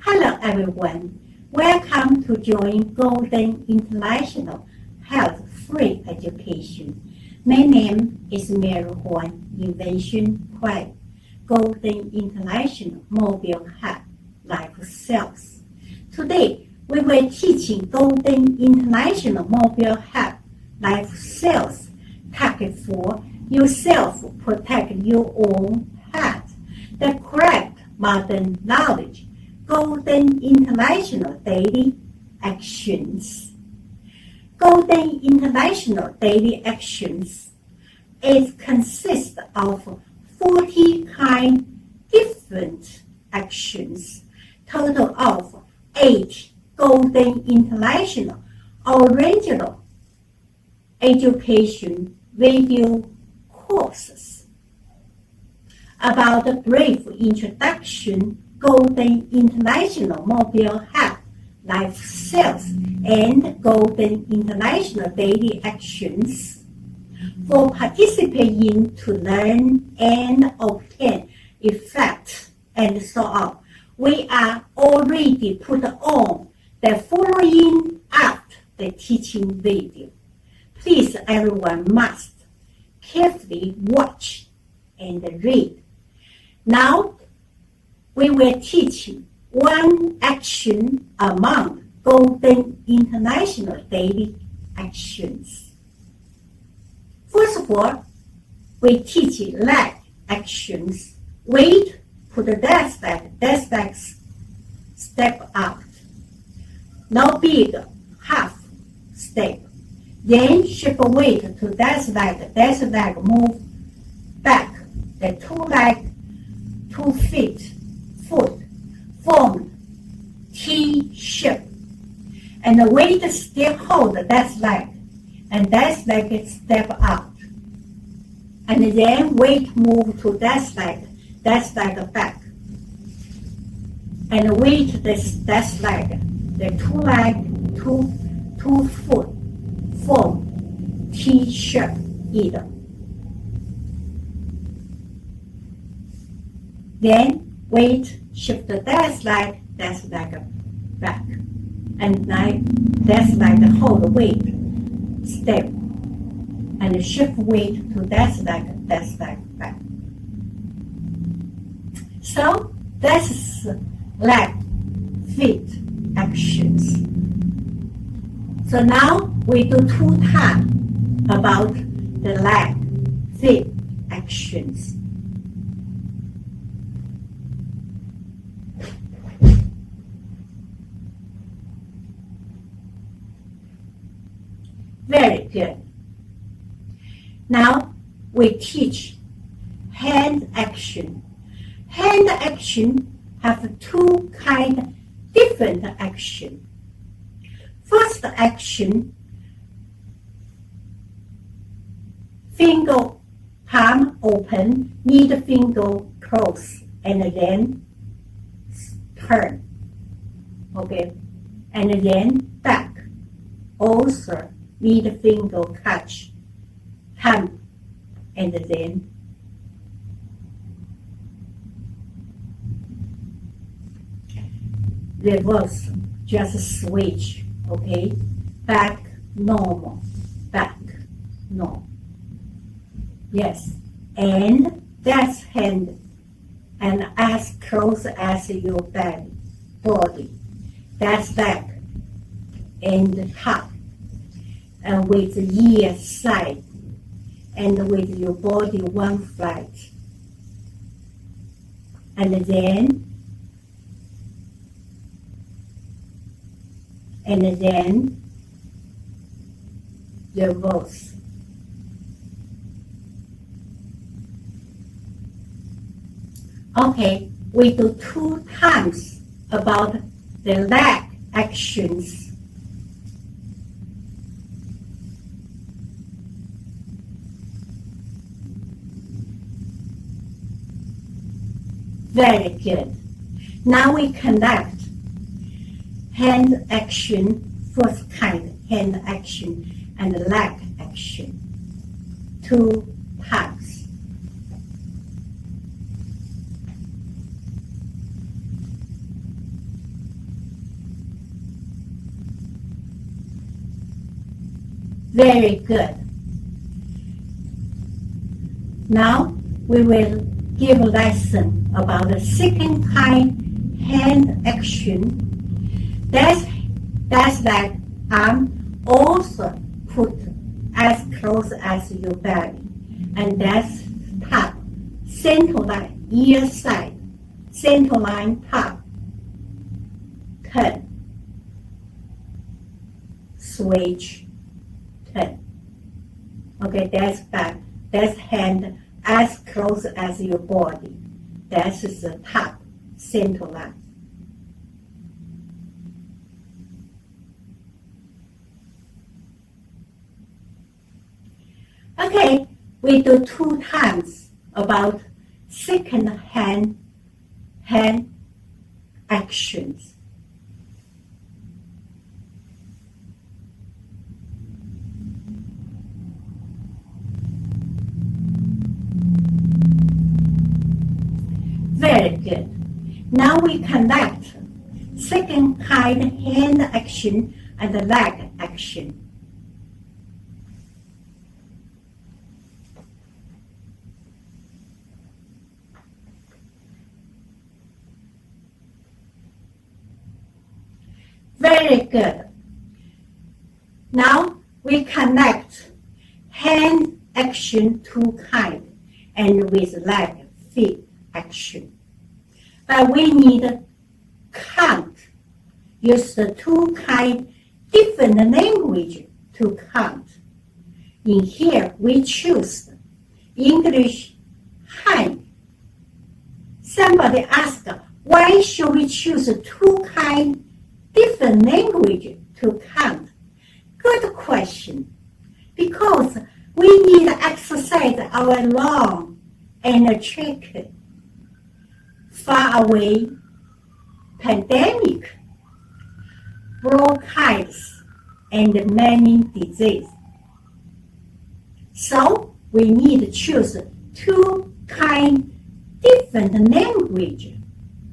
Hello everyone, welcome to join Golden International Health Free Education. My name is Mary Huan, Invention Quay, Golden International Mobile Hub Life Sales. Today, we will teaching Golden International Mobile Hub Life Sales target for yourself protect your own health. The correct modern knowledge. Golden International Daily Actions. Golden International Daily Actions consists of 40 different actions, total of 8 Golden International original education video courses. About a brief introduction, Golden International Mobile Hub Life Sales and Golden International Daily Actions. For participating to learn and obtain effect and so on, we are already put on the following after the teaching video. Please everyone must carefully watch and read. Now, we will teach one action among Golden International Daily Actions. First of all, we teach leg actions. Wait, put the desk back, step out. Now big, half step. Then shift weight to desk leg move back. The 2 leg, 2 feet, foot formed T-shape, and the weight still hold that leg, and that leg step out, and then weight move to that leg back, and weight that leg, the 2 leg, 2 foot form T-shape either. Then weight shift that leg back, and that leg hold weight, step, and shift weight to that leg back. So that's leg feet actions. So now we do 2 times about the leg feet actions. Very good. Now we teach hand action. Hand action have 2 different action. First action, finger palm open, middle finger close, and then turn. Okay, and then back. Also, middle finger catch, thumb, and then reverse, just switch, okay? Back, normal, back, normal. Yes, and that's hand, and as close as your body. That's back, and top. And with the ear side, and with your body one flat, and then reverse. Okay, we do 2 times about the leg actions. Very good. Now we conduct hand action, first hand action, and leg action 2 times. Very good. Now we will give a lesson about the second kind hand action. That's like arm also put as close as your belly, and that's top, center line, ear side, center line, top, turn, switch, turn. Okay, that's back. That's hand as close as your body. That's the top, center line. Okay, we do 2 times about second hand actions. Very good. Now we connect second kind hand action and the leg action. Very good. Now we connect hand action 2 kind and with leg feet action. But we need count. Use the 2 kind different language to count. In here we choose English hand. Somebody asked, why should we choose 2 kind different language to count? Good question. Because we need to exercise our lung and check far away, pandemic, bronchitis, and many diseases. So we need to choose 2 kind different language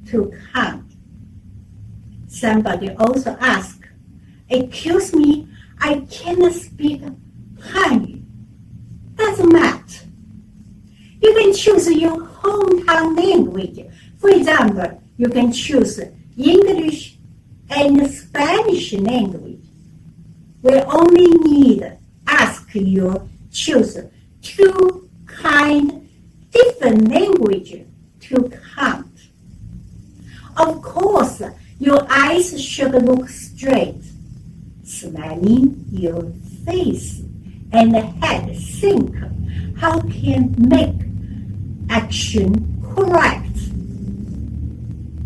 to count. Somebody also asked, excuse me, I cannot speak Hanyu. Doesn't matter. You can choose your hometown language. For example, you can choose English and Spanish language. We only need ask you choose 2 kind different language to count. Of course, your eyes should look straight, smiling your face, and head think. How can make action correct?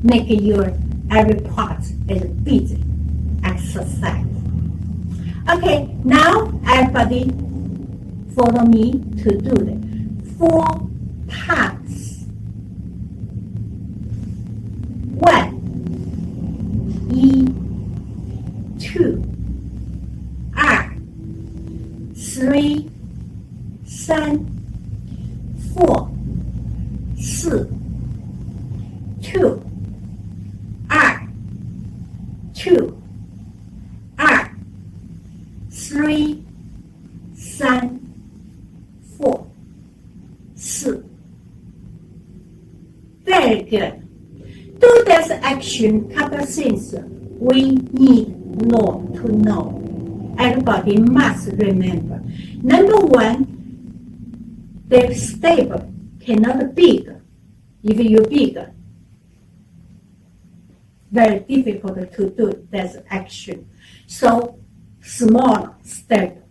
Make your every part as a busy exercise. Okay, now everybody follow me to do it 4 times. 1, E, 2, 3, 3, 4, 4, 2, 2, 3, 3, 4, 4. Very good. Do this action couple things we need to know. Everybody must remember. Number 1, the stable cannot be big. If you're big, very difficult to do this action. So, small step.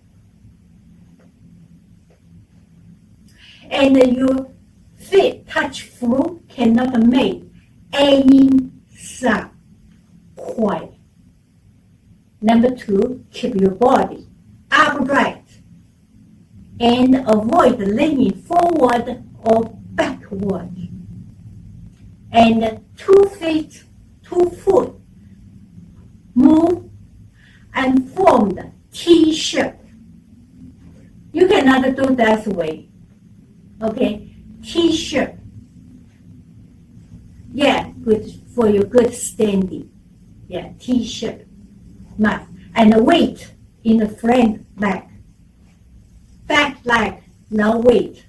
And your feet touch floor cannot make any sound. Quiet. Number 2, keep your body upright and avoid leaning forward or backward. And 2 feet, 2 foot move and form the T-shape. You cannot do that way. Okay, T-shape. Yeah, good for your good standing. Yeah, T-shape. And weight in the front leg. back leg, no weight.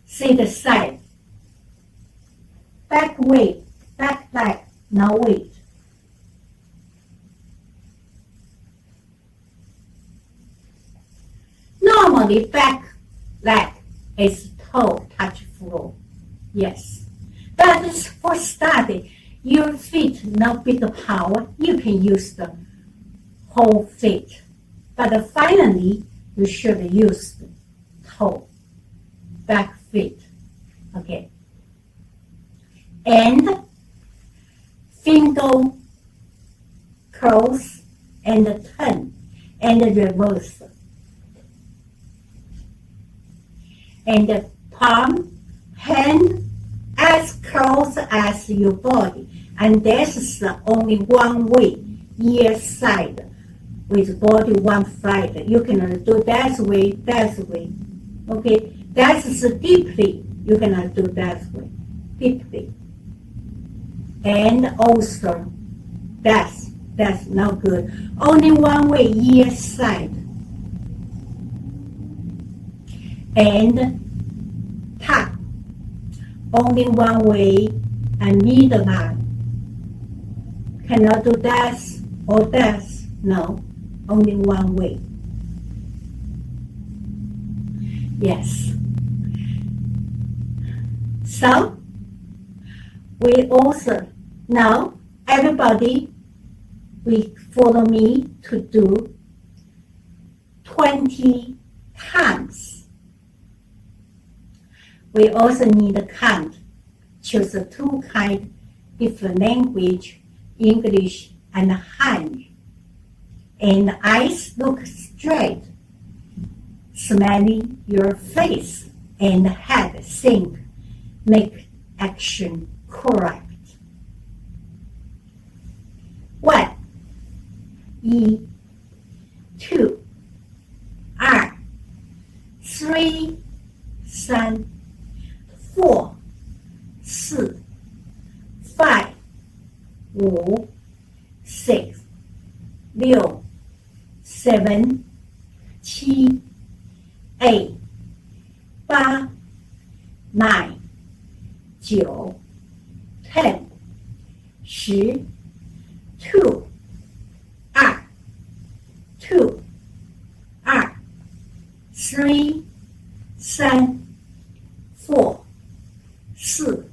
Sit side, back weight, back leg, no weight. Normally, back leg is toe touch floor, yes. But for study, your feet no big power, you can use the whole feet. But finally, you should use the toe, back feet, okay. And finger close and turn and reverse. And the palm, hand as close as your body. And this is only one way, ear side, with body one side. You can do that way, okay? That is deeply, you can do that way, deeply. And also, that's not good. Only one way, ear side. And tuck, only one way, and middle line. Cannot do that or that, no, only one way. Yes. So, we also, now, everybody, we follow me to do 20 times. We also need to count. Choose two kind, different language, English and Hanyu. And eyes look straight, smiling your face, and head think, make action correct. 1, 1, 2, 2, 3, 3, 4, 4, 5, 5, 6, 6, 7, 7, 8, 8, 9, 9, 10, 10, 2, 2, 3, 3, 4, 4,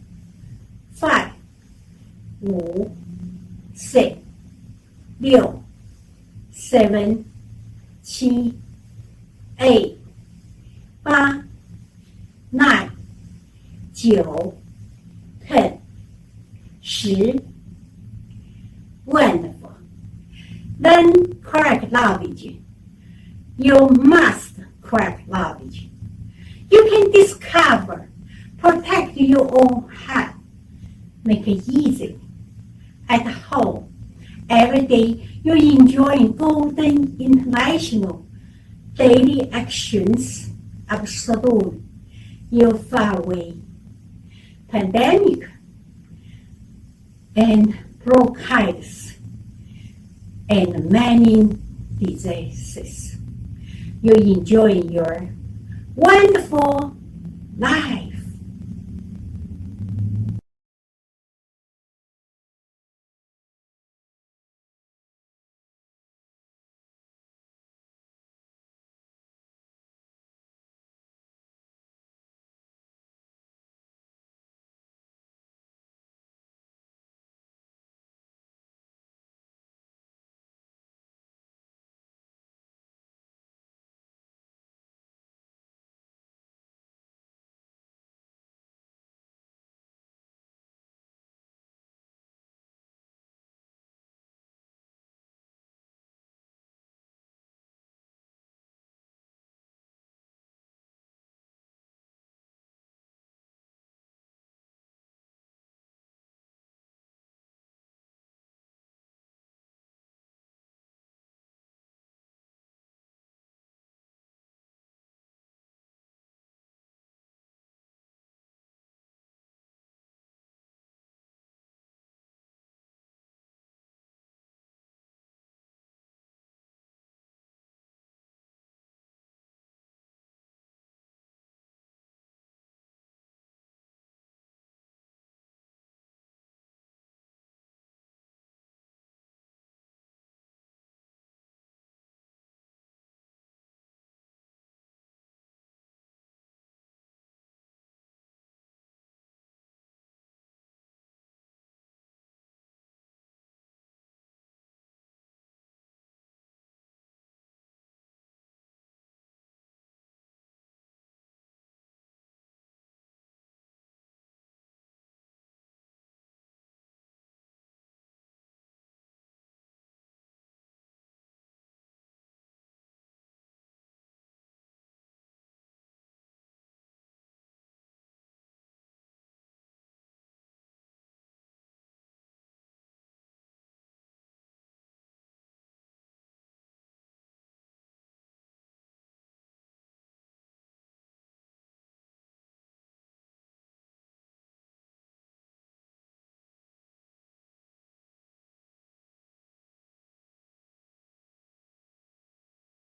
5, 5, 6, 6, 7, 7, 8, 8, 9, 9, 10, 10. Wonderful. Then correct language. You must correct language. You can discover, protect your own health, make it easy. At home, every day you enjoy Golden International Daily Actions. Absolutely, you're far away. Pandemic and bronchitis and many diseases. You enjoy your wonderful life.